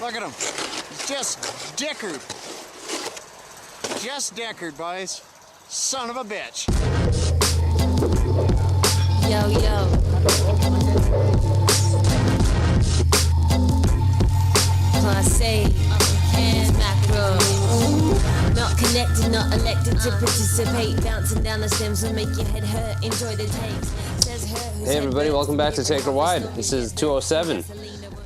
Look at him. He's just dickered. Just dickered, boys. Son of a bitch. Yo, yo. Class A and macro. Not connected, not elected to participate. Bouncing down the stems will make your head hurt. Enjoy the takes. Hey everybody, welcome back to Take a Wide. This is 207.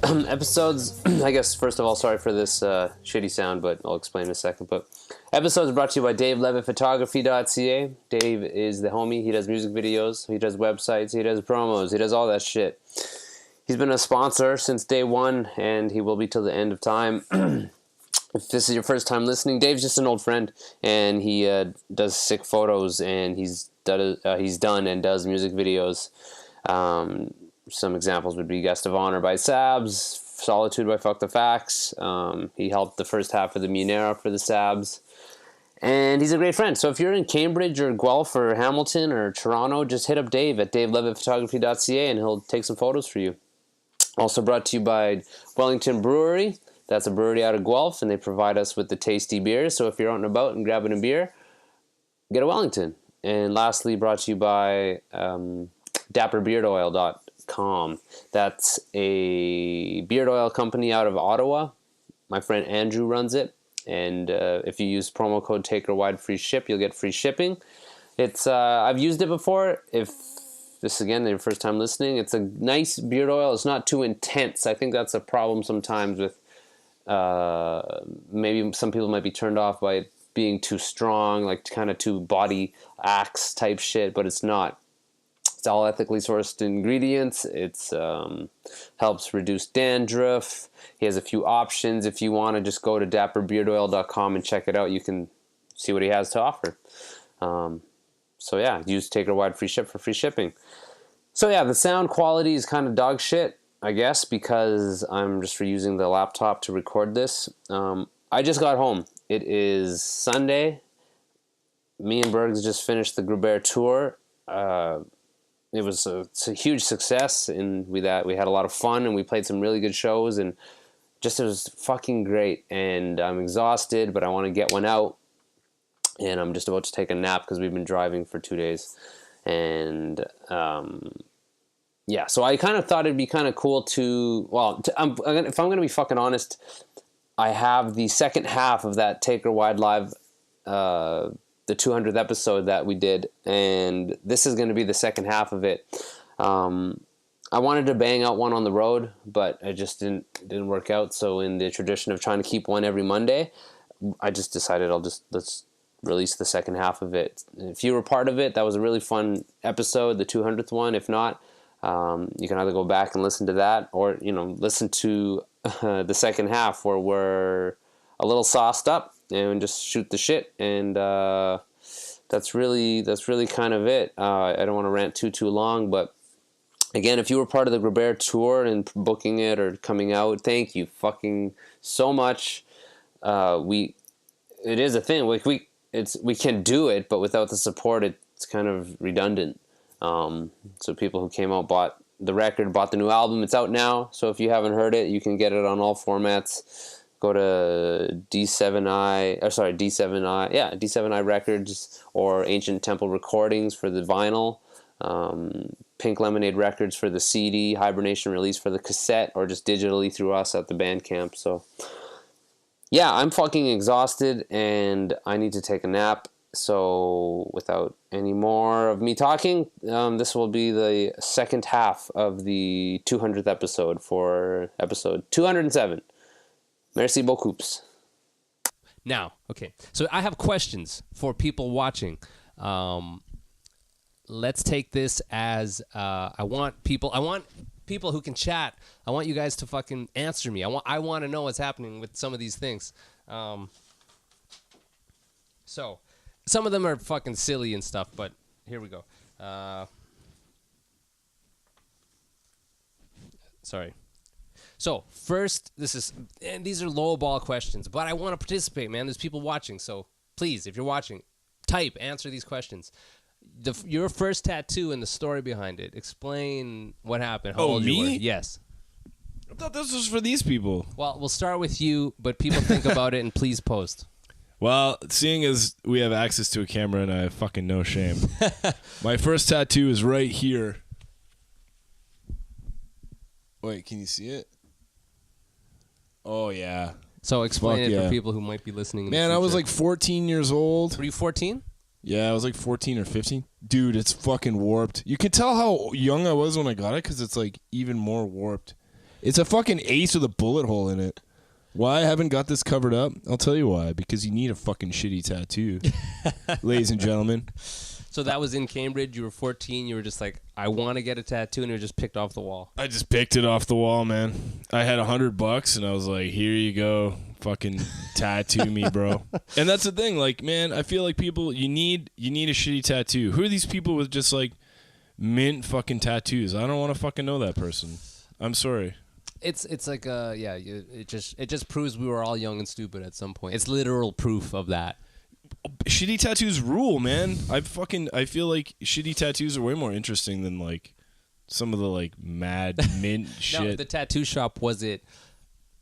Episodes, I guess, first of all, sorry for this shitty sound, but I'll explain in a second. But episodes brought to you by DaveLevittPhotography.ca. Dave is the homie. He does music videos, he does websites, he does promos, he does all that shit. He's been a sponsor since day one, and he will be till the end of time. If this is your first time listening, Dave's just an old friend, and he does sick photos, and he's done and does music videos. Some examples would be Guest of Honor by Sabs, Solitude by Fuck the Facts. He helped the first half of the Munera for the Sabs. And he's a great friend. So if you're in Cambridge or Guelph or Hamilton or Toronto, just hit up Dave at DaveLevittPhotography.ca and he'll take some photos for you. Also brought to you by Wellington Brewery. That's a brewery out of Guelph, and they provide us with the tasty beers. So if you're out and about and grabbing a beer, get a Wellington. And lastly, brought to you by DapperBeardOil.com. That's a beard oil company out of Ottawa. My friend Andrew runs it, and if you use promo code TakerWide free ship, you'll get free shipping. It's I've used it before. If this is again your first time listening, it's a nice beard oil. It's not too intense. I think that's a problem sometimes with maybe some people might be turned off by it being too strong, like kind of too body axe type shit, but it's not. It's all ethically sourced ingredients. It's helps reduce dandruff. He has a few options. If you want to just go to dapperbeardoil.com and check it out, you can see what he has to offer. So yeah, use Take a Wide free ship for free shipping. So yeah, the sound quality is kind of dog shit, I guess, because I'm just reusing the laptop to record this. I just got home. It is Sunday. Me and Bergs just finished the Greber tour. It's a huge success, and we had a lot of fun, and we played some really good shows, and just it was fucking great. And I'm exhausted, but I want to get one out, and I'm just about to take a nap because we've been driving for 2 days, and yeah. So I kind of thought it'd be kind of cool to if I'm gonna be fucking honest, I have the second half of that Taker Wide Live. The 200th episode that we did, and this is going to be the second half of it. I wanted to bang out one on the road, but it just didn't work out. So in the tradition of trying to keep one every Monday, I just decided let's release the second half of it. If you were part of it, that was a really fun episode, the 200th one. If not, you can either go back and listen to that, or listen to the second half where we're a little sauced up and just shoot the shit, and that's really kind of it. I don't want to rant too long, but again, if you were part of the Greber tour and booking it or coming out, thank you fucking so much. It is a thing. We can do it, but without the support, it's kind of redundant. So people who came out bought the record, bought the new album. It's out now, so if you haven't heard it, you can get it on all formats. Go to D7i Records or Ancient Temple Recordings for the vinyl, Pink Lemonade Records for the CD, Hibernation Release for the cassette, or just digitally through us at the Bandcamp. So yeah, I'm fucking exhausted and I need to take a nap. So without any more of me talking, this will be the second half of the 200th episode for episode 207. Merci beaucoup. Now, okay, so I have questions for people watching. Let's take this as I want people who can chat. I want you guys to fucking answer me. I want to know what's happening with some of these things. So some of them are fucking silly and stuff, but here we go. Sorry. So first, these are low ball questions, but I want to participate, man. There's people watching, so please, if you're watching, answer these questions. Your first tattoo and the story behind it. Explain what happened. How old me? You were. Yes. thought this was for these people. Well, we'll start with you, but people think about it and please post. Well, seeing as we have access to a camera and I have fucking no shame, my first tattoo is right here. Wait, can you see it? Oh, yeah. So explain Fuck it yeah. for people who might be listening. In Man, the I was future. like 14 years old. Were you 14? Yeah, I was like 14 or 15. Dude, it's fucking warped. You can tell how young I was when I got it because it's like even more warped. It's a fucking ace with a bullet hole in it. Why I haven't got this covered up? I'll tell you why. Because you need a fucking shitty tattoo, ladies and gentlemen. So that was in Cambridge. You were 14. You were just like, I want to get a tattoo, and it was just picked off the wall. I just picked it off the wall, man. I had $100 and I was like, here you go. Fucking tattoo me, bro. And that's the thing. Like, man, I feel like people, you need a shitty tattoo. Who are these people with just like mint fucking tattoos? I don't want to fucking know that person. I'm sorry. It's like it just proves we were all young and stupid at some point. It's literal proof of that. Shitty tattoos rule, man. I feel like shitty tattoos are way more interesting than like some of the like mad mint shit. Now, the tattoo shop, was it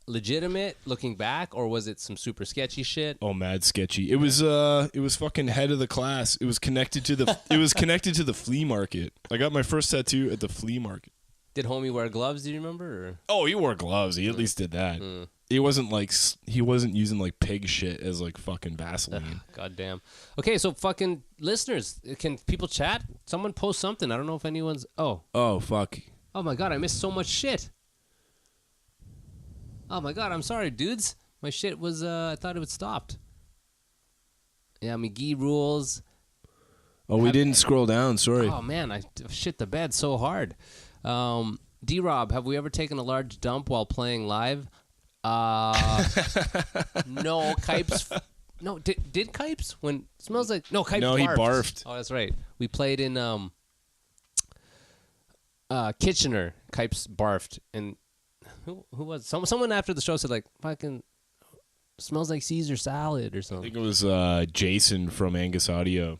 legitimate looking back, or was it some super sketchy shit? Oh, mad sketchy. It was fucking head of the class. It was connected to the flea market. I got my first tattoo at the flea market. Did homie wear gloves? Do you remember? Or? Oh, he wore gloves. He at least did that. He wasn't using like pig shit as like fucking Vaseline. God damn. Okay, so fucking listeners, can people chat? Someone post something. I don't know if anyone's. Oh Fuck. my god, I missed so much shit. Oh my god, I'm sorry, dudes. My shit was. I thought it would stopped. Yeah, McGee rules. Oh, we didn't scroll down. Sorry. Oh man, I shit the bed so hard. D-Rob, have we ever taken a large dump while playing live? No, Kipes. No, did Kipes? When smells like no Kipes. No, he barfed. Oh, that's right. We played in Kitchener. Kipes barfed, and who was someone after the show said like fucking smells like Caesar salad or I something. think it was Jason from Angus Audio.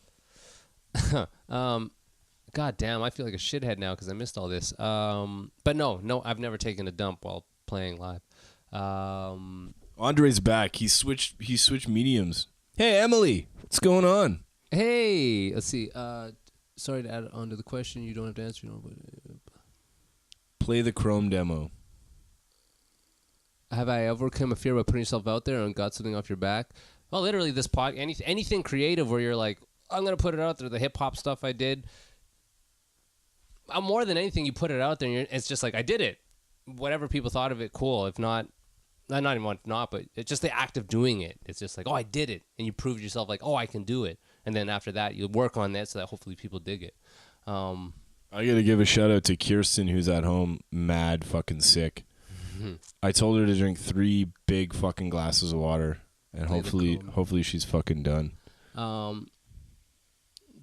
God damn, I feel like a shithead now because I missed all this. But no, I've never taken a dump while playing live. Andre's back. He switched mediums. Hey, Emily, what's going on? Hey, let's see. Sorry to add on to the question. You don't have to answer. But Play the Chrome demo. have I overcome a fear by putting yourself out there and got something off your back? Well, literally, this anything creative where you're like, I'm gonna put it out there. The hip hop stuff I did. More than anything, you put it out there, and it's just like, I did it. Whatever people thought of it, cool. If not, not even not, but it's just the act of doing it. It's just like, oh, I did it. And you proved yourself like, oh, I can do it. And then after that, you work on that so that hopefully people dig it. I got to give a shout out to Kirsten, who's at home mad fucking sick. I told her to drink 3 big fucking glasses of water, and hopefully she's fucking done.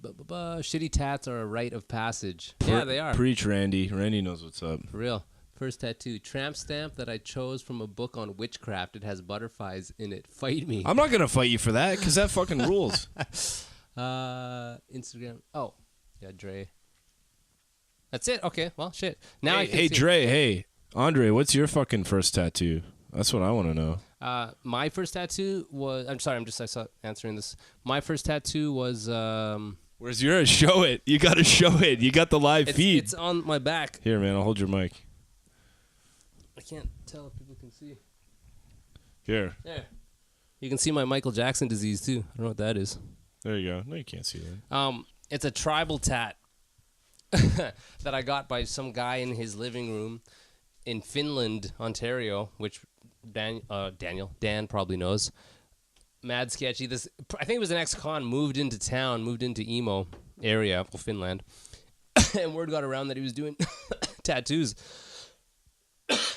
Shitty tats are a rite of passage. Yeah, they are. Preach, Randy. Randy knows what's up. For real. First tattoo. Tramp stamp that I chose from a book on witchcraft. It has butterflies in it. Fight me. I'm not going to fight you for that, because that fucking rules. Instagram. Oh. Yeah, Dre. That's it? Okay. Well, shit. Now I can Hey, see. Dre, hey. Andre, what's your fucking first tattoo? That's what I want to know. My first tattoo was... I'm sorry, I saw answering this. My first tattoo was... Where's yours? Show it. You got to show it. You got the live feed. It's on my back. Here, man, I'll hold your mic. I can't tell if people can see. Here. There. You can see my Michael Jackson disease, too. I don't know what that is. There you go. No, you can't see that. It's a tribal tat that I got by some guy in his living room in Finland, Ontario, which Dan probably knows. Mad sketchy. This, I think it was an ex-con, moved into emo area, well, Finland, and word got around that he was doing tattoos.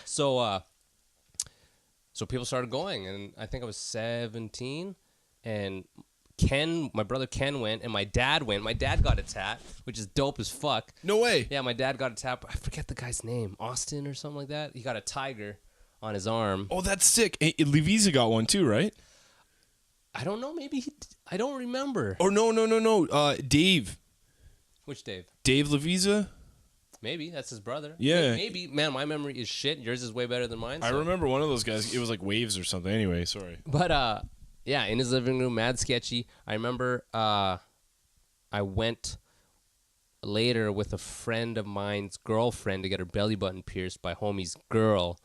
So people started going, and I think I was 17, and my brother Ken went, and my dad went. My dad got a tat, which is dope as fuck. No way. Yeah, my dad got a tat. I forget the guy's name, Austin or something like that. He got a tiger on his arm. Oh, that's sick. Hey, Levisa got one too, right? I don't know. Maybe I don't remember. Or no. Dave. Which Dave? Dave Levisa? Maybe that's his brother. Yeah. Maybe. Man, my memory is shit. Yours is way better than mine. I so. remember one of those guys. It was like Waves or something. Anyway, sorry. But yeah, in his living room, mad sketchy. I remember I went later with a friend of mine's girlfriend to get her belly button pierced by homie's girl,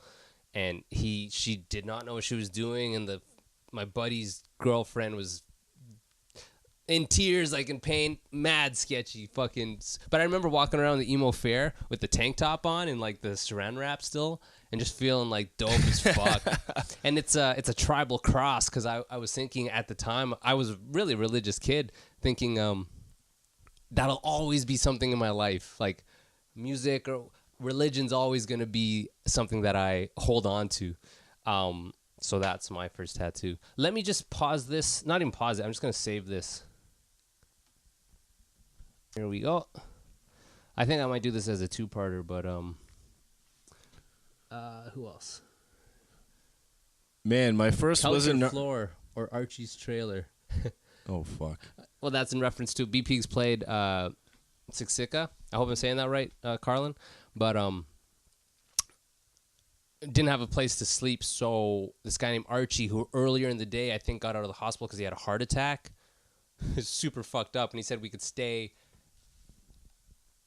and she did not know what she was doing, and my buddy's girlfriend was in tears, like in pain, mad sketchy, fucking. But I remember walking around the emo fair with the tank top on and like the saran wrap still, and just feeling like dope as fuck. And it's a tribal cross, because I was thinking at the time, I was a really religious kid, thinking that'll always be something in my life, like music or religion's always gonna be something that I hold on to. So that's my first tattoo. Let me just pause this. Not even pause it. I'm just gonna save this. Here we go. I think I might do this as a two-parter, but who else? Man, my first wasn't. Culture Floor or Archie's Trailer. Oh fuck. Well, that's in reference to B-Pigs played Siksika. I hope I'm saying that right, Carlin. But didn't have a place to sleep, so this guy named Archie, who earlier in the day I think got out of the hospital because he had a heart attack, is super fucked up, and he said we could stay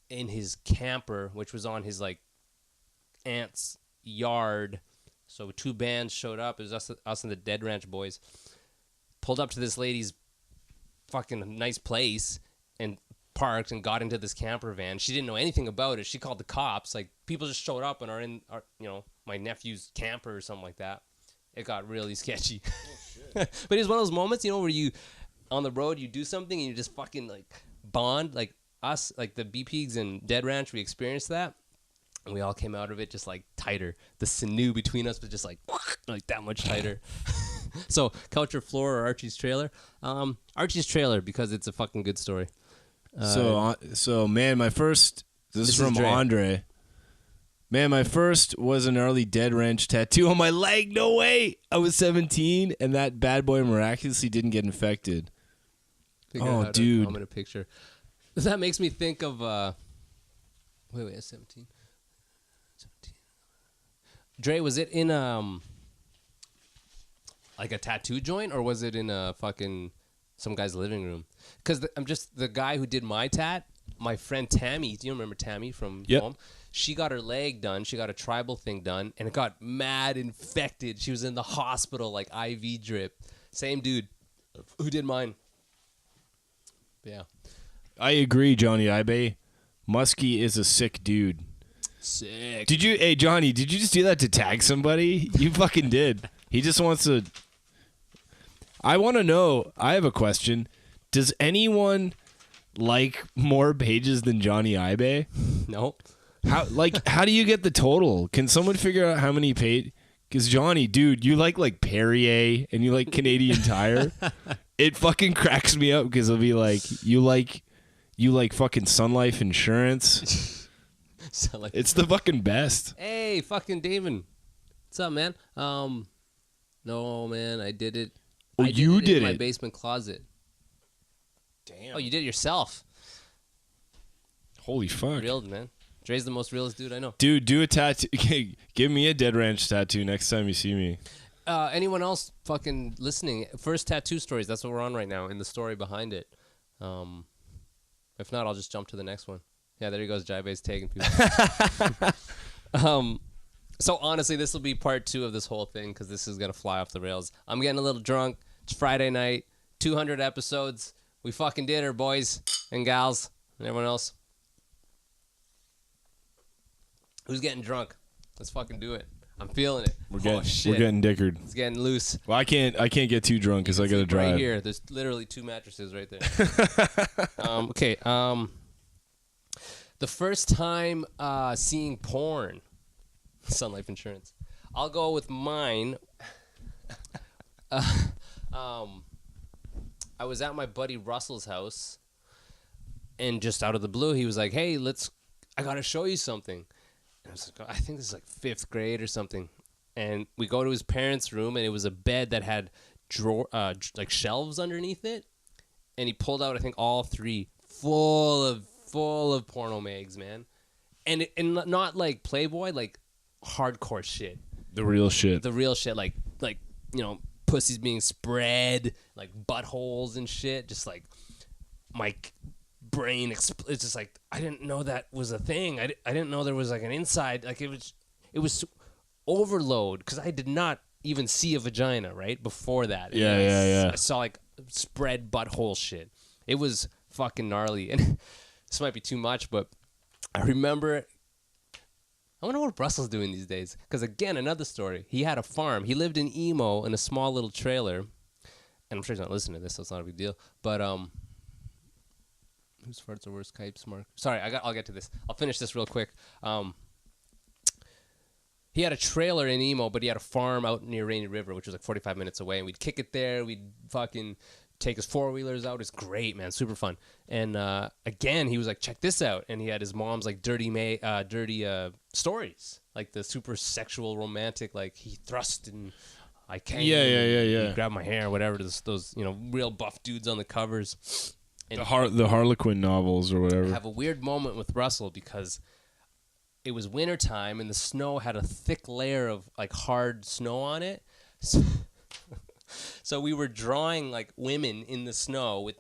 in his camper, which was on his like aunt's yard. So two bands showed up. It was us and the Dead Ranch boys. Pulled up to this lady's fucking nice place and parked and got into this camper van. She didn't know anything about it. She called the cops. Like, people just showed up and are in our, my nephew's camper or something like that. It got really sketchy. Oh, shit. But it was one of those moments, where you on the road, you do something and you just fucking like bond. Like us, like the B-Pigs and Dead Ranch, we experienced that. And we all came out of it just like tighter. The sinew between us was just like that much tighter. So, Culture Floor or Archie's Trailer? Archie's Trailer, because it's a fucking good story. So man, my first. This is from Dre. Andre. Man, my first was an early Dead Ranch tattoo on my leg. No way. I was 17, and that bad boy miraculously didn't get infected. Figure out how to dude. comment a picture. That makes me think of. Wait, 17. Dre, was it in like a tattoo joint, or was it in a fucking some guy's living room? Because I'm just the guy who did my tat. My friend Tammy, do you remember Tammy from home? She got her leg done. She got a tribal thing done, and it got mad infected. She was in the hospital, like IV drip. Same dude who did mine. But yeah. I agree, Johnny Ibe. Muskie is a sick dude. Sick. Hey Johnny, did you just do that to tag somebody? You fucking did. He just wants to. I want to know. I have a question. Does anyone like more pages than Johnny Ibe? No. How do you get the total? Can someone figure out how many paid? Because Johnny, dude, you like Perrier and you like Canadian Tire. It fucking cracks me up because it'll be like you like fucking Sun Life Insurance. It's the fucking best. Hey, fucking Damon. What's up, man? No, man, I did it. Oh, you did in it? My basement closet. Damn. Oh, you did it yourself. Holy fuck. Real, man. Dre's the most realest dude I know. Dude, do a tattoo. Give me a Dead Ranch tattoo next time you see me. Anyone else fucking listening? First tattoo stories. That's what we're on right now, and the story behind it. If not, I'll just jump to the next one. Yeah, there he goes. Jaibe's tagging people. So honestly, this will be part 2 of this whole thing because this is gonna fly off the rails. I'm getting a little drunk. It's Friday night. 200 episodes. We fucking did her, boys and gals, and everyone else. Who's getting drunk? Let's fucking do it. I'm feeling it. We're Shit. getting dickered. It's getting loose. Well, I can't get too drunk because I gotta drive. Right here. There's literally 2 mattresses right there. Okay. The first time seeing porn. Sun Life Insurance. I'll go with mine. I was at my buddy Russell's house, and just out of the blue, he was like, "Hey, I gotta show you something." And I was like, I think this is like 5th grade or something. And we go to his parents' room, and it was a bed that had like shelves underneath it. And he pulled out, I think, all 3 full of porno mags, man. and not like Playboy, like hardcore shit. The real shit. The real shit, like pussies being spread, like buttholes and shit. Just like my brain, it's just like I didn't know that was a thing. I didn't know there was like an inside. Like it was overload because I did not even see a vagina right before that. Yeah. I saw like spread butthole shit. It was fucking gnarly, and this might be too much, but I remember. I wonder what Russell's doing these days. Because, again, another story. He had a farm. He lived in Emo in a small little trailer. And I'm sure he's not listening to this, so it's not a big deal. But, whose farts are worse, Kipes, Mark? Sorry, I'll get to this. I'll finish this real quick. He had a trailer in Emo, but he had a farm out near Rainy River, which was like 45 minutes away. And we'd kick it there. We'd fucking take his four-wheelers out. It's great, man. Super fun. And again, he was like, check this out. And he had his mom's like dirty stories, like the super sexual, romantic, like he thrust and I came. Yeah. He grabbed my hair, whatever. Those real buff dudes on the covers. And The Harlequin novels or whatever. I have a weird moment with Russell because it was wintertime and the snow had a thick layer of like hard snow on it. So we were drawing like women in the snow with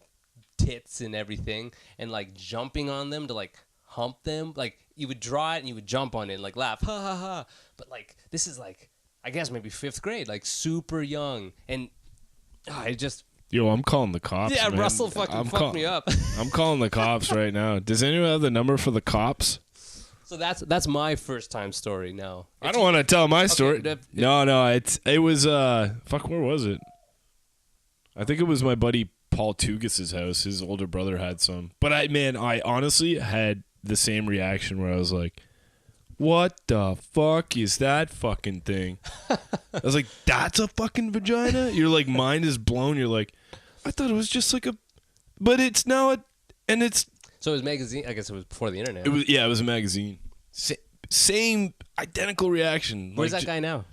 tits and everything and like jumping on them to like hump them. Like you would draw it and you would jump on it and like laugh, ha ha ha. But like this is like, I guess maybe 5th grade, like super young. And I just... Yo, I'm calling the cops. Yeah, man. Russell fucking fucked me up. I'm calling the cops right now. Does anyone have the number for the cops? So that's my first time story now. I don't want to tell my story. Okay, No, it was where was it? I think it was my buddy Paul Tugas's house. His older brother had some. But I honestly had the same reaction where I was like, what the fuck is that fucking thing? I was like, that's a fucking vagina? Your like mind is blown. You're like, I thought it was just like but it's now and it's. So it was magazine. I guess it was before the internet. It was a magazine. Same identical reaction. Where's like, that guy now?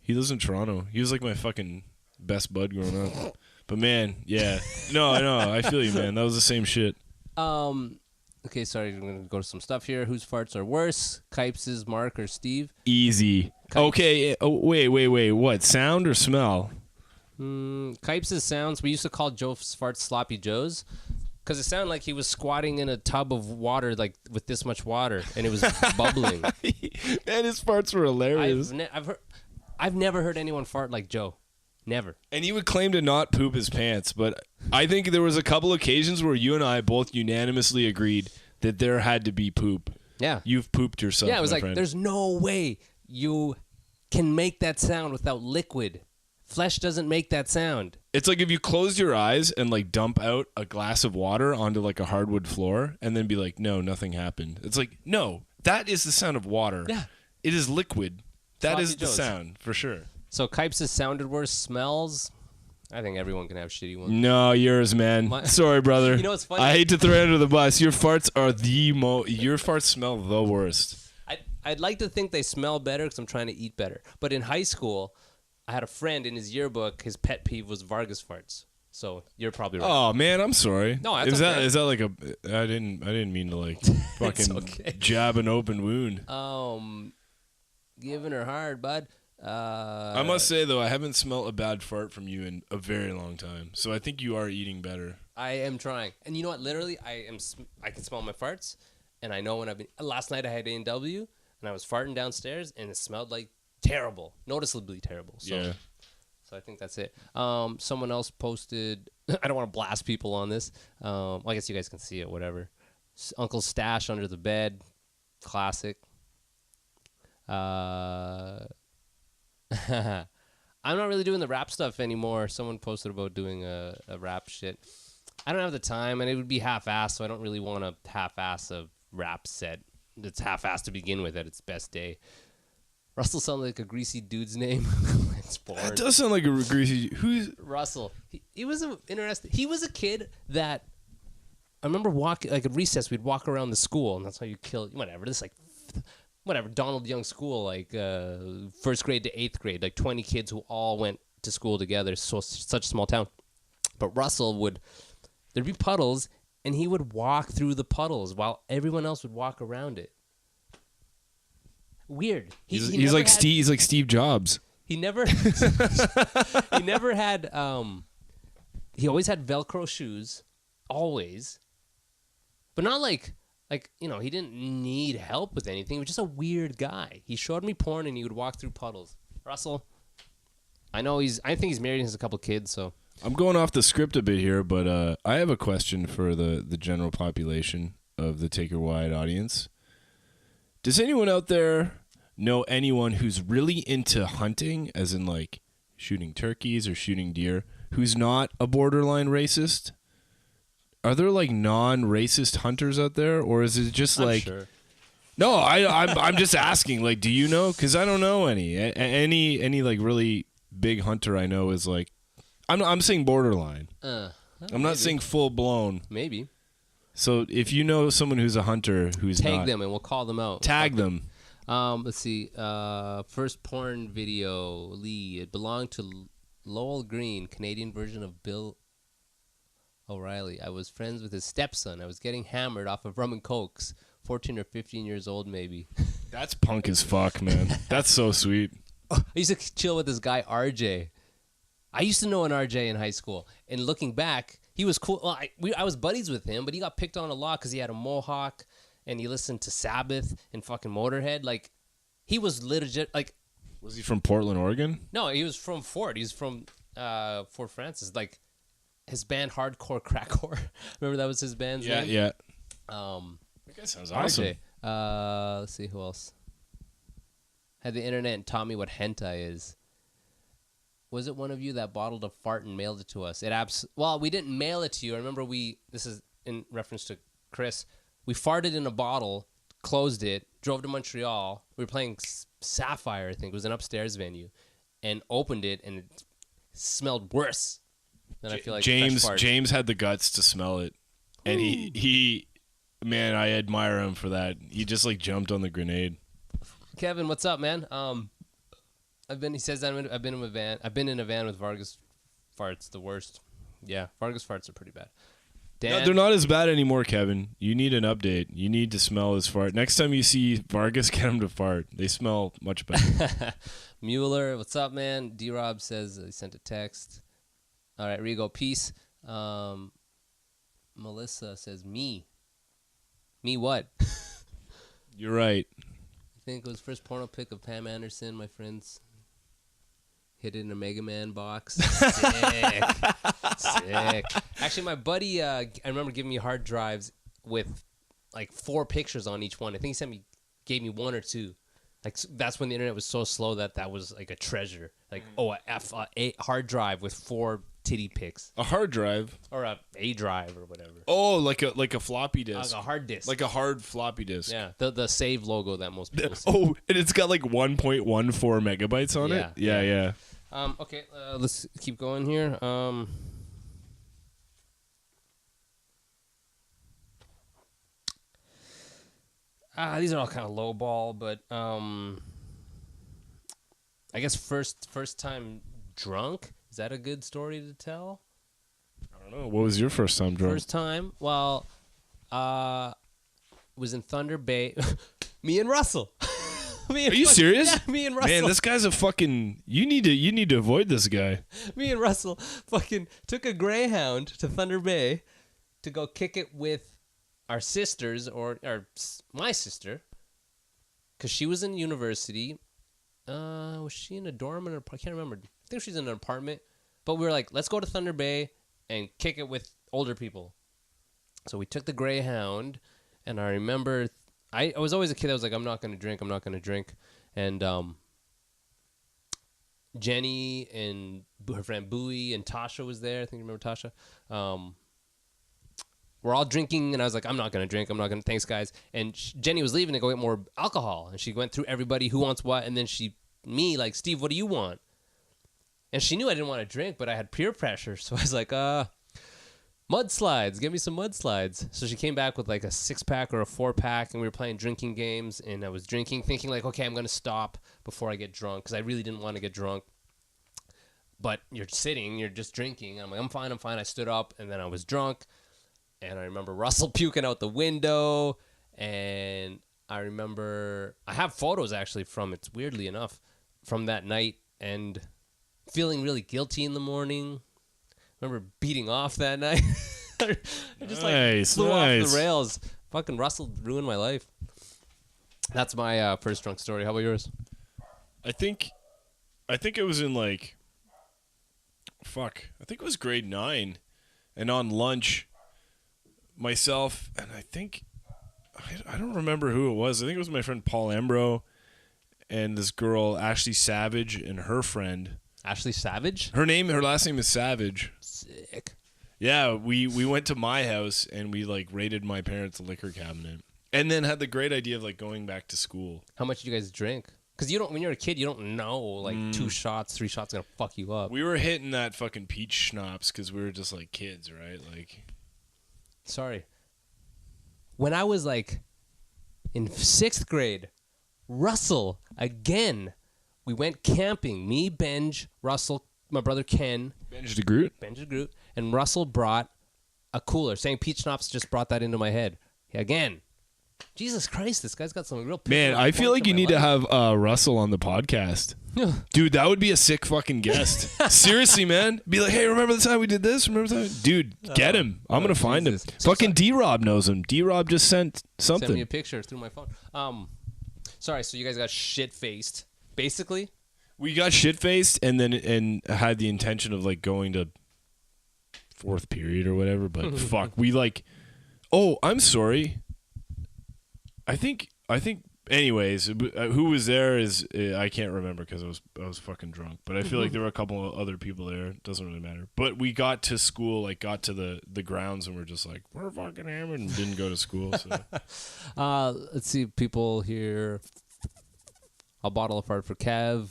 He lives in Toronto. He was like my fucking best bud growing up. But man, yeah. No, I know. I feel you, man. That was the same shit. Okay, sorry. I'm going to go to some stuff here. Whose farts are worse? Kipes', Mark, or Steve? Easy. Okay. Oh, wait. What? Sound or smell? Kipes' sounds. We used to call Joe's farts Sloppy Joe's because it sounded like he was squatting in a tub of water, like with this much water, and it was bubbling. Man, his farts were hilarious. I've never heard anyone fart like Joe. Never. And he would claim to not poop his pants, but I think there was a couple occasions where you and I both unanimously agreed that there had to be poop. Yeah. You've pooped yourself, Yeah, it was my like, friend. there's no way you can make that sound without liquid. Flesh doesn't make that sound. It's like if you closed your eyes and like dump out a glass of water onto like a hardwood floor and then be like, no, nothing happened. It's like, no, that is the sound of water. Yeah. It is liquid. That Sloppy is the Joes. sound, for sure. So Kipes' sounded worse. Smells. I think everyone can have shitty ones. No, yours, man. Sorry, brother. You know what's funny? I hate to throw you under the bus. Your farts are your farts smell the worst. I'd like to think they smell better because I'm trying to eat better. But in high school, I had a friend in his yearbook. His pet peeve was Vargas farts. So you're probably right. Oh man, I'm sorry. No, that's is okay. Is that like a? I didn't mean to like fucking okay. jab an open wound. Giving her hard, bud. I must say though, I haven't smelled a bad fart from you in a very long time. So I think you are eating better. I am trying, and you know what? Literally, I can smell my farts, and I know when I've been. Last night I had A&W, and I was farting downstairs, and it smelled like terrible, noticeably terrible. So, Yeah. So I think that's it. Someone else posted. I don't want to blast people on this. Well, I guess you guys can see it. Whatever. Uncle's stash under the bed, classic. I'm not really doing the rap stuff anymore. Someone posted about doing a rap shit. I don't have the time, and it would be half-assed, so I don't really want to half-ass a rap set. It's half-assed to begin with at its best day. Russell sounds like a greasy dude's name. It's boring. That does sound like a greasy. Who's Russell? He was interesting. He was a kid that I remember walking like at recess. We'd walk around the school, and that's how you kill whatever. This like whatever Donald Young school, like 1st grade to 8th grade, like 20 kids who all went to school together. So such a small town. But Russell there'd be puddles, and he would walk through the puddles while everyone else would walk around it. Weird. He's never like had- Steve. He's like Steve Jobs. He never he never had he always had Velcro shoes, always. But not like he didn't need help with anything. He was just a weird guy. He showed me porn and he would walk through puddles. Russell, I think he's married and has a couple kids, so I'm going off the script a bit here, but I have a question for the general population of the Taker Wide audience. Does anyone out there know anyone who's really into hunting, as in like shooting turkeys or shooting deer, who's not a borderline racist? Are there like non-racist hunters out there, or is it just I'm like? sure. No, I'm just asking. Like, do you know? Because I don't know any. Any like really big hunter I know is like, I'm saying borderline. I'm not saying full blown. Maybe. So if you know someone who's a hunter who's Tag not, them and we'll call them out. tag them. Let's see. First porn video, Lee. It belonged to Lowell Green, Canadian version of Bill O'Reilly. I was friends with his stepson. I was getting hammered off of rum and cokes. 14 or 15 years old, maybe. That's punk as fuck, man. That's so sweet. I used to chill with this guy, RJ. I used to know an RJ in high school. And looking back, he was cool. Well, I was buddies with him, but he got picked on a lot because he had a mohawk and he listened to Sabbath and fucking Motorhead. Like, he was legit. Like, Was he from Portland, Oregon? no, he was from Fort. He's from Fort Francis. Like, his band, Hardcore Crackcore. Remember that was his band's name? Yeah. Um, That guy sounds awesome. RJ. Let's see who else. Had the internet and taught me what hentai is. Was it one of you that bottled a fart and mailed it to us? Well, we didn't mail it to you. I remember this is in reference to Chris. We farted in a bottle, closed it, drove to Montreal. We were playing Sapphire, I think. It was an upstairs venue. And opened it, and it smelled worse than I feel like fresh farts. James had the guts to smell it. And he man, I admire him for that. He just like jumped on the grenade. Kevin, what's up, man? He says I've been in a van with Vargas farts, the worst. Yeah, Vargas farts are pretty bad. Dan, No, they're not as bad anymore, Kevin. You need an update. You need to smell his fart. Next time you see Vargas, get him to fart. They smell much better. Mueller, what's up, man? D-Rob says he sent a text. All right, Rigo, peace. Melissa says, me. Me what? You're right. I think it was first porno pic of Pam Anderson, my friends. Hid it in a Mega Man box. Sick. Sick. Actually, my buddy, I remember giving me hard drives with like 4 pictures on each one. I think he gave me 1 or 2. Like, that's when the internet was so slow that was like a treasure. Like, a hard drive with 4 titty pics. A hard drive? Or a drive or whatever. Oh, like a floppy disk. Like a hard disk. Like a hard floppy disk. Yeah, the save logo that most people see. Oh, and it's got like 1.14 megabytes on it? Yeah. Okay, let's keep going here. These are all kind of low ball, but I guess first time drunk, is that a good story to tell? I don't know. What was your first time drunk? First time, well, was in Thunder Bay. Me and Russell. Are you serious? Yeah, me and Russell. Man, this guy's a fucking. You need to avoid this guy. Me and Russell fucking took a Greyhound to Thunder Bay to go kick it with our sisters, or my sister, because she was in university. Was she in a dorm? I can't remember. I think she's in an apartment. But we were like, let's go to Thunder Bay and kick it with older people. So we took the Greyhound, and I remember I was always a kid that was like, I'm not going to drink. And Jenny and her friend Bowie and Tasha was there. I think you remember Tasha. We're all drinking, and I was like, I'm not going to drink. Thanks, guys. And Jenny was leaving to go get more alcohol, and she went through everybody who wants what, and then me, like, Steve, what do you want? And she knew I didn't want to drink, but I had peer pressure, so I was like, mudslides, give me some mudslides. So she came back with like a 6-pack or a 4-pack, and we were playing drinking games, and I was drinking, thinking like, okay, I'm going to stop before I get drunk, because I really didn't want to get drunk. But you're just drinking. I'm like, I'm fine. I stood up, and then I was drunk, and I remember Russell puking out the window, and I remember I have photos actually from it, weirdly enough, from that night and feeling really guilty in the morning. I remember beating off that night. I just flew off the rails. Fucking Russell ruined my life. That's my first drunk story. How about yours? I think it was in like, I think it was grade 9, and on lunch, myself and I don't remember who it was. I think it was my friend Paul Embro and this girl Ashley Savage and her friend. Ashley Savage? Her last name is Savage. Sick. Yeah, we went to my house and we like raided my parents' liquor cabinet, and then had the great idea of like going back to school. How much did you guys drink? Because when you're a kid, you don't know like 2 shots, 3 shots gonna fuck you up. We were hitting that fucking peach schnapps because we were just like kids, right? Like, sorry. When I was like in 6th grade, Russell again. We went camping. Me, Benj, Russell, my brother Ken. Benj de Groot, and Russell brought a cooler. Saying peach schnapps just brought that into my head again. Jesus Christ, this guy's got some real. Man, I feel like you need to have Russell on the podcast. Dude, that would be a sick fucking guest. Seriously, man. Be like, hey, remember the time we did this? Remember the time? Dude, get him. I'm going to find him. Fucking D-Rob knows him. D-Rob just sent something. Sent me a picture through my phone. Sorry, so you guys got shit-faced, basically? We got shit-faced and had the intention of like going to 4th period or whatever, but fuck. We like, oh, I'm sorry. I think anyways, who was there is I can't remember because I was fucking drunk. But I feel like there were a couple of other people there. It doesn't really matter. But we got to school, like got to the grounds, and we're just like, we're fucking hammered, and didn't go to school. So let's see, people here. I'll bottle of fart for Kev.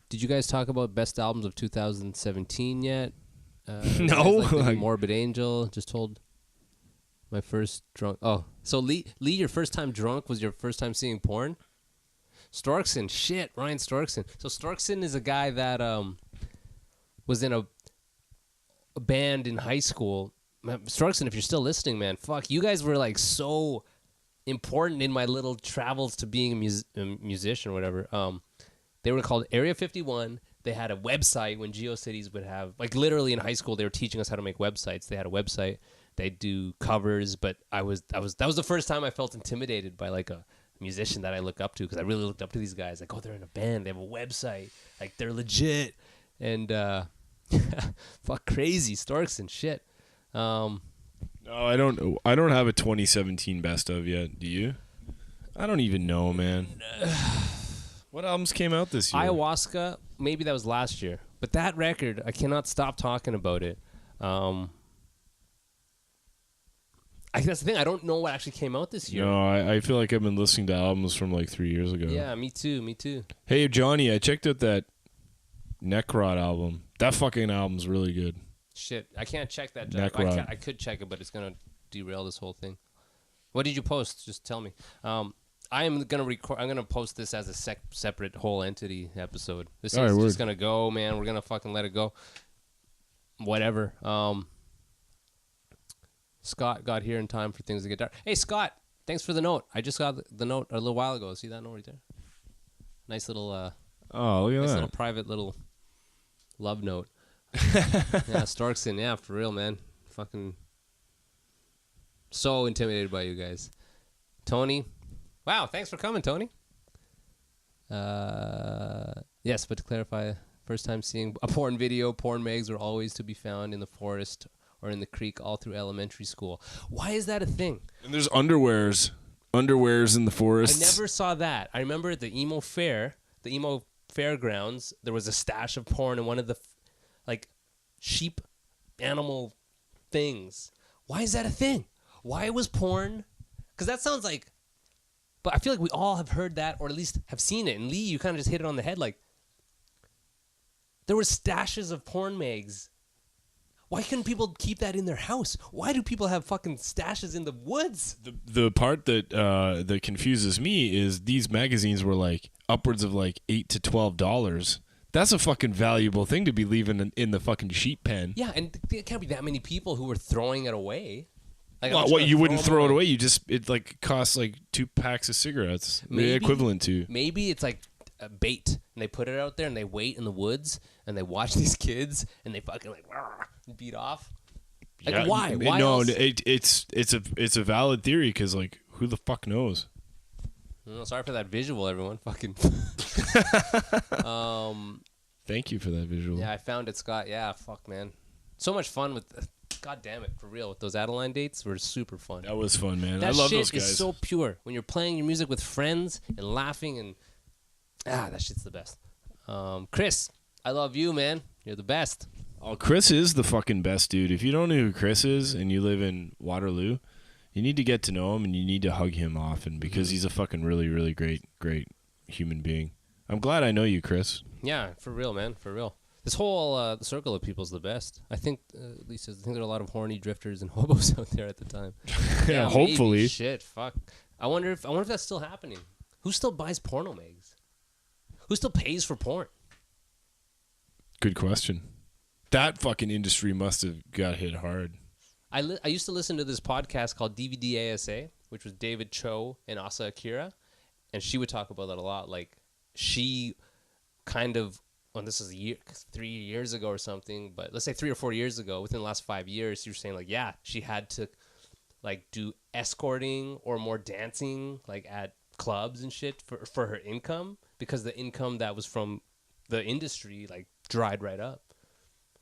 Did you guys talk about best albums of 2017 yet? No. Like Morbid Angel. Just told my first drunk. Oh, so Lee, your first time drunk was your first time seeing porn? Storkson, shit, Ryan Storkson. So Storkson is a guy that was in a band in high school. Storkson, if you're still listening, man, fuck, you guys were like so important in my little travels to being a musician or whatever. They were called Area 51. They had a website when GeoCities would have, like literally in high school, they were teaching us how to make websites. They had a website. They do covers, but that was the first time I felt intimidated by like a musician that I look up to, because I really looked up to these guys. Like, oh, they're in a band. They have a website. Like, they're legit. And fuck, crazy Storkson shit. No, I don't have a 2017 best of yet. Do you? I don't even know, man. What albums came out this year? Ayahuasca, maybe that was last year. But that record, I cannot stop talking about it. That's the thing. I don't know what actually came out this year. No, I feel like I've been listening to albums from like 3 years ago. Yeah, me too. Hey, Johnny, I checked out that Necrot album. That fucking album's really good. Shit, I can't check that. I could check it, but it's going to derail this whole thing. What did you post? Just tell me. I am going to record. I'm going to post this as a separate whole entity episode. This is just going to go, man. We're going to fucking let it go. Whatever. Scott got here in time for things to get dark. Hey, Scott, thanks for the note. I just got the note a little while ago. See that note right there? Nice little look at nice that. little private little love note. Yeah, Storkson, yeah, for real, man. Fucking so intimidated by you guys. Tony. Wow, thanks for coming, Tony. Yes, but to clarify, first time seeing a porn video, porn mags are always to be found in the forest or in the creek all through elementary school. Why is that a thing? And there's underwears in the forest. I never saw that. I remember at the emo fairgrounds, there was a stash of porn in one of the like sheep animal things. Why is that a thing? Why was porn? Because that sounds like, but I feel like we all have heard that, or at least have seen it. And Lee, you kind of just hit it on the head. Like, there were stashes of porn mags. Why couldn't people keep that in their house? Why do people have fucking stashes in the woods? The part that confuses me is these magazines were like upwards of like $8 to $12. That's a fucking valuable thing to be leaving in the fucking sheep pen. Yeah, and there can't be that many people who were throwing it away. Like, Well, I'm just what gonna you wouldn't throw it them away. You just it like costs like 2 packs of cigarettes. Maybe- Equivalent to. Maybe it's like a bait, and they put it out there, and they wait in the woods, and they watch these kids, and they fucking like beat off. Like, Yeah, why? Why no, else? it's a valid theory because like who the fuck knows? Sorry for that visual, everyone. Fucking. Thank you for that visual. Yeah, I found it, Scott. Yeah, fuck, man. So much fun with. God damn it, for real. With those Adeline dates were super fun. That was fun, man. That I love shit those guys. is so pure. When you're playing your music with friends and laughing and that shit's the best. Chris, I love you, man. You're the best. Oh, Chris is the fucking best dude. If you don't know who Chris is and you live in Waterloo, you need to get to know him and you need to hug him often because he's a fucking really, really great human being. I'm glad I know you, Chris. Yeah, for real, man. For real. This whole circle of people's the best. I think, at least I think there are a lot of horny drifters and hobos out there at the time. Yeah, hopefully. Maybe. Shit, fuck. I wonder if that's still happening. Who still buys porno mags? Who still pays for porn? Good question. That fucking industry must have got hit hard. I used to listen to this podcast called DVD ASA, which was David Cho and Asa Akira, and she would talk about that a lot. Like, she kind of, this is 3 years ago or something, but let's say 3 or 4 years ago, within the last 5 years, she was saying, like, yeah, she had to, like, do escorting or more dancing, like, at clubs and shit for her income, because the income that was from the industry, like, dried right up.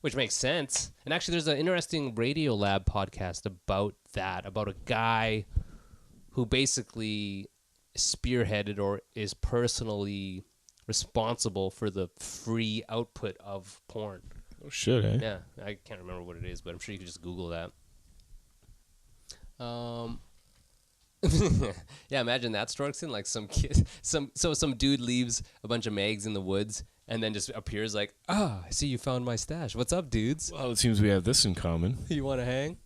Which makes sense. And actually, there's an interesting Radio Lab podcast about that, about a guy who basically spearheaded or is personally responsible for the free output of porn. Oh, shit, eh? Yeah, I can't remember what it is, but I'm sure you could just Google that. Yeah, imagine that, Storkson. Like some kid, some dude leaves a bunch of mags in the woods and then just appears like, I see you found my stash. What's up, dudes? Well, it seems we have this in common. You want to hang?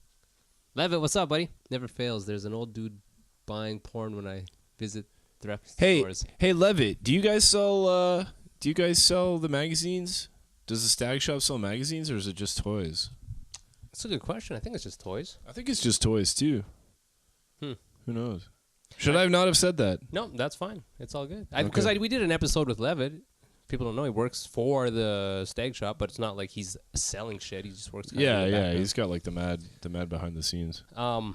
Levitt, what's up, buddy? Never fails. There's an old dude buying porn when I visit thrift stores. Hey, Levitt, do you guys sell the magazines? Does the Stag Shop sell magazines, or is it just toys? That's a good question. I think it's just toys. I think it's just toys too. Who knows? Should I not have said that? No, that's fine. It's all good. Okay. Because we did an episode with Levitt. People don't know he works for the Stag Shop, but it's not like he's selling shit. He just works. Yeah. He's got like the mad behind the scenes. Yeah,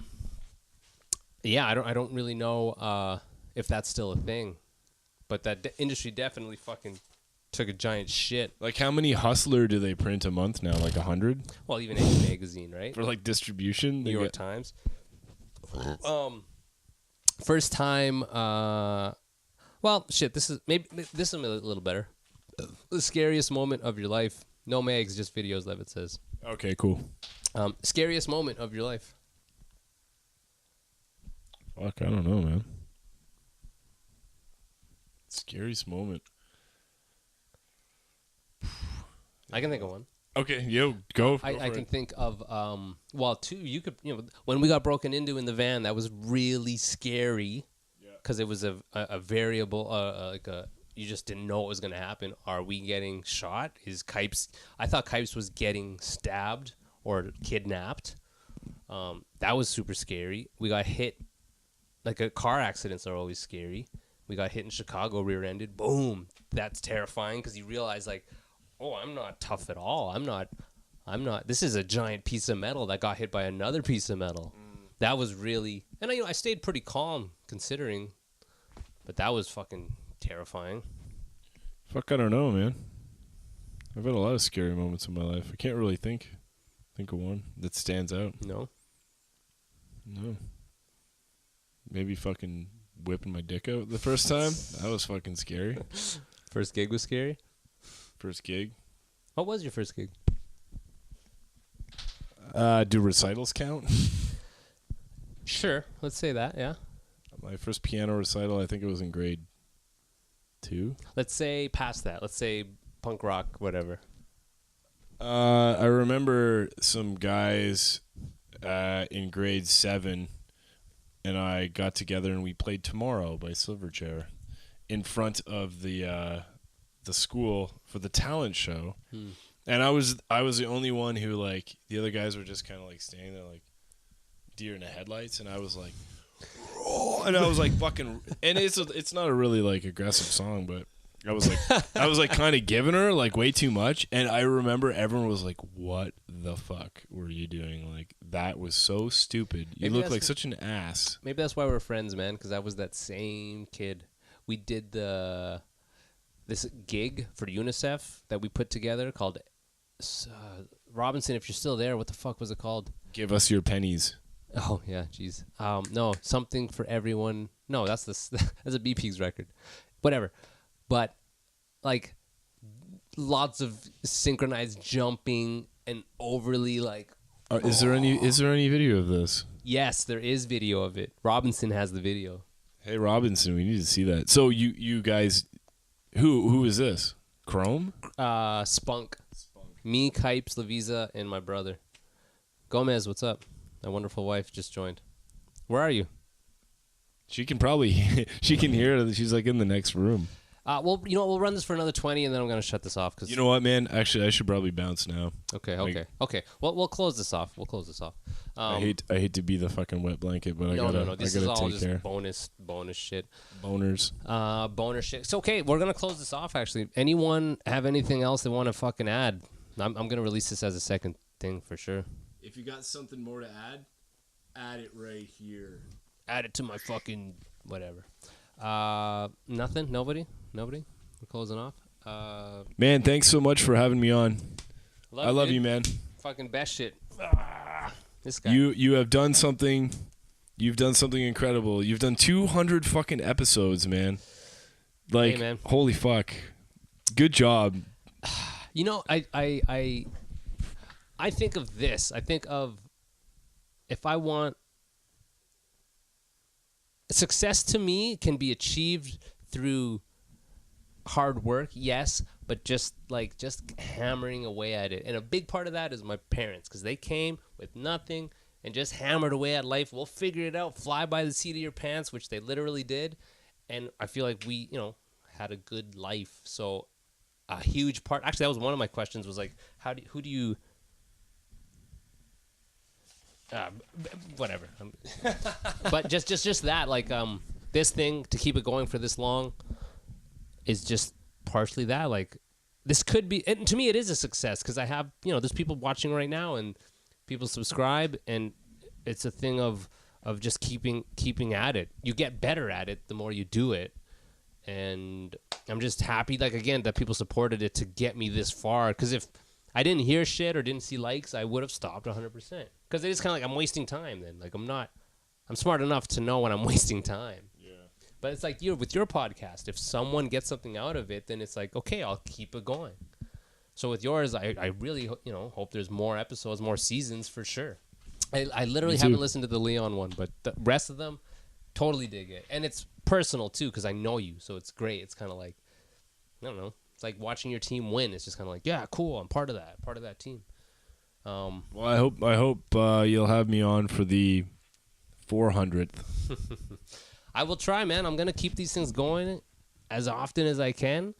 I don't really know if that's still a thing, but that industry definitely fucking took a giant shit. Like, how many Hustler do they print a month now? Like 100 Well, even any magazine, right? for like distribution. New York Times. First time. Well, shit. This is a little better. The scariest moment of your life. No mags, just videos. Levitt says. Okay, cool. Scariest moment of your life. Fuck, I don't know, man. Scariest moment. I can think of one. Okay, go. I can think of two. You could, when we got broken into in the van, that was really scary because it was a variable, you just didn't know what was going to happen. Are we getting shot? I thought Kipes was getting stabbed or kidnapped. That was super scary. We got hit. Like, car accidents are always scary. We got hit in Chicago, rear-ended. Boom. That's terrifying because you realize, like, oh, I'm not tough at all. I'm not. This is a giant piece of metal that got hit by another piece of metal. That was really, and I stayed pretty calm considering, but that was fucking terrifying. Fuck, I don't know, man. I've had a lot of scary moments in my life. I can't really think of one that stands out. No. Maybe fucking whipping my dick out the first time. That was fucking scary. First gig was scary. First gig. What was your first gig? Do recitals count? Sure, let's say that. Yeah. My first piano recital, I think it was in grade 2. Let's say past that. Let's say punk rock, whatever. I remember some guys in grade 7, and I got together and we played "Tomorrow" by Silverchair in front of the school for the talent show. And I was the only one who, like, the other guys were just kind of like standing there like, deer in the headlights, and I was like, oh, and I was like fucking, and it's not a really like aggressive song, but I was like kind of giving her like way too much, and I remember everyone was like, "What the fuck were you doing? Like that was so stupid. You Maybe look that's like such an ass." Maybe that's why we're friends, man. Because I was that same kid. We did this gig for UNICEF that we put together called Robinson. If you're still there, what the fuck was it called? Give us your pennies. Oh yeah, jeez. No, something for everyone. No, that's that's a BP's record. Whatever. But like lots of synchronized jumping and overly like. Is there any video of this? Yes, there is video of it. Robinson has the video. Hey Robinson, we need to see that. So you guys, who is this? Chrome? Spunk. Me, Kipes, Lavisa, and my brother. Gomez, what's up? My wonderful wife just joined. Where are you? She can probably she can hear it. She's like in the next room. Well, you know, we'll run this for another 20, and then I'm gonna shut this off. You know what, man? Actually, I should probably bounce now. Okay. Well, we'll close this off. I hate to be the fucking wet blanket, but I gotta This is all take just care. bonus shit. Boners. Boner shit. So okay, we're gonna close this off. Actually, anyone have anything else they want to fucking add? I'm gonna release this as a second thing for sure. If you got something more to add it right here. Add it to my fucking whatever. Nothing. Nobody. We're closing off. Man, thanks so much for having me on. I love you, man. Fucking best shit. This guy. You have done something. You've done something incredible. You've done 200 fucking episodes, man. Like, Hey, man. Holy fuck. Good job. You know, I think of this. I think of if I want success to me can be achieved through hard work, yes, but just hammering away at it. And a big part of that is my parents, because they came with nothing and just hammered away at life. We'll figure it out, fly by the seat of your pants, which they literally did. And I feel like we, had a good life. So a huge part, actually that was one of my questions, was like, who do you whatever. But just that, like, this thing, to keep it going for this long, is just partially that. Like, this could be, and to me it is a success, because I have, there's people watching right now, and people subscribe, and it's a thing of just keeping at it. You get better at it the more you do it. And I'm just happy, like, again, that people supported it to get me this far, because if I didn't hear shit or didn't see likes, I would have stopped 100%. Because it is kind of like I'm wasting time then. Like, I'm smart enough to know when I'm wasting time. Yeah. But it's like with your podcast, if someone gets something out of it, then it's like, okay, I'll keep it going. So with yours, I really, hope there's more episodes, more seasons for sure. I literally haven't listened to the Leon one, but the rest of them, totally dig it. And it's personal too, because I know you, so it's great. It's kind of like, I don't know. It's like watching your team win. It's just kind of like, yeah, cool. I'm part of that team. Well, I hope you'll have me on for the 400th. I will try, man. I'm gonna keep these things going as often as I can.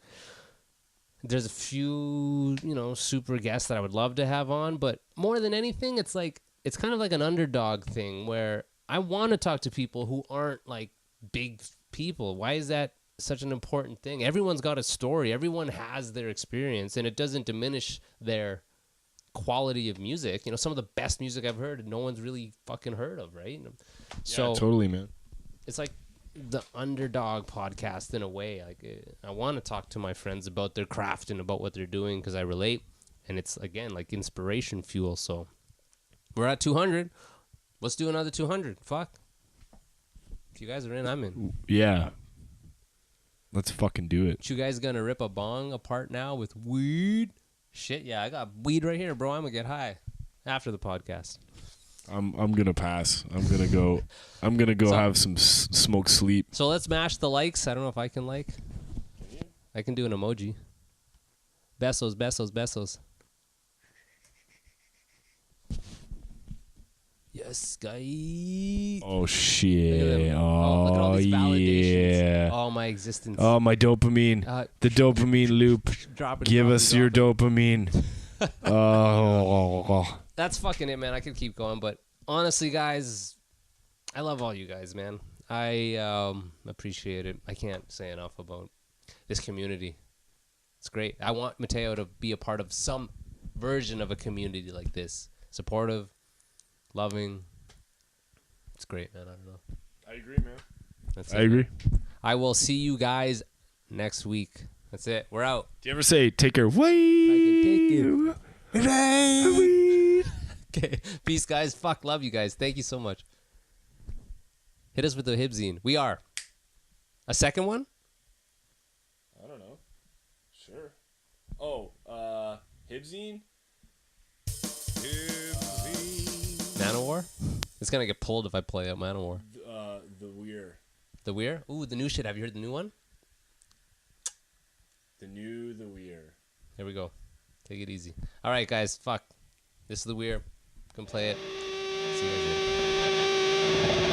There's a few, super guests that I would love to have on, but more than anything, it's kind of like an underdog thing where I want to talk to people who aren't like big people. Why is that such an important thing? Everyone's got a story. Everyone has their experience, and it doesn't diminish their quality of music. Some of the best music I've heard, no one's really fucking heard of, right? So yeah, totally, man. It's like the underdog podcast in a way. Like, I want to talk to my friends about their craft and about what they're doing, because I relate, and it's, again, like inspiration fuel. So we're at 200. Let's do another 200. Fuck. If you guys are in, I'm in. Yeah. Let's fucking do it. You guys gonna rip a bong apart now with weed? Shit, yeah, I got weed right here, bro. I'm gonna get high after the podcast. I'm gonna pass. I'm gonna go so, have some smoke sleep. So let's mash the likes. I don't know if I can like. I can do an emoji. Besos. Yes, guy. Oh shit! Look at all these validations. Yeah! Oh, my existence. Oh, my dopamine. The dopamine loop. Give us your dopamine. Oh. That's fucking it, man. I could keep going, but honestly, guys, I love all you guys, man. I appreciate it. I can't say enough about this community. It's great. I want Mateo to be a part of some version of a community like this. Supportive, loving. It's great, man. I don't know. I agree, man. That's it. I agree. I will see you guys next week. That's it. We're out. Do you ever say take care? Wait. Okay. Peace, guys. Fuck. Love you guys. Thank you so much. Hit us with the Hibzine. We are. A second one? I don't know. Sure. Oh, Hibzine? Manowar? It's going to get pulled if I play out Manowar. The Weir. The Weir? Ooh, the new shit. Have you heard the new one? The Weir. Here we go. Take it easy. All right, guys. Fuck. This is the Weir. Come play it. See you guys later.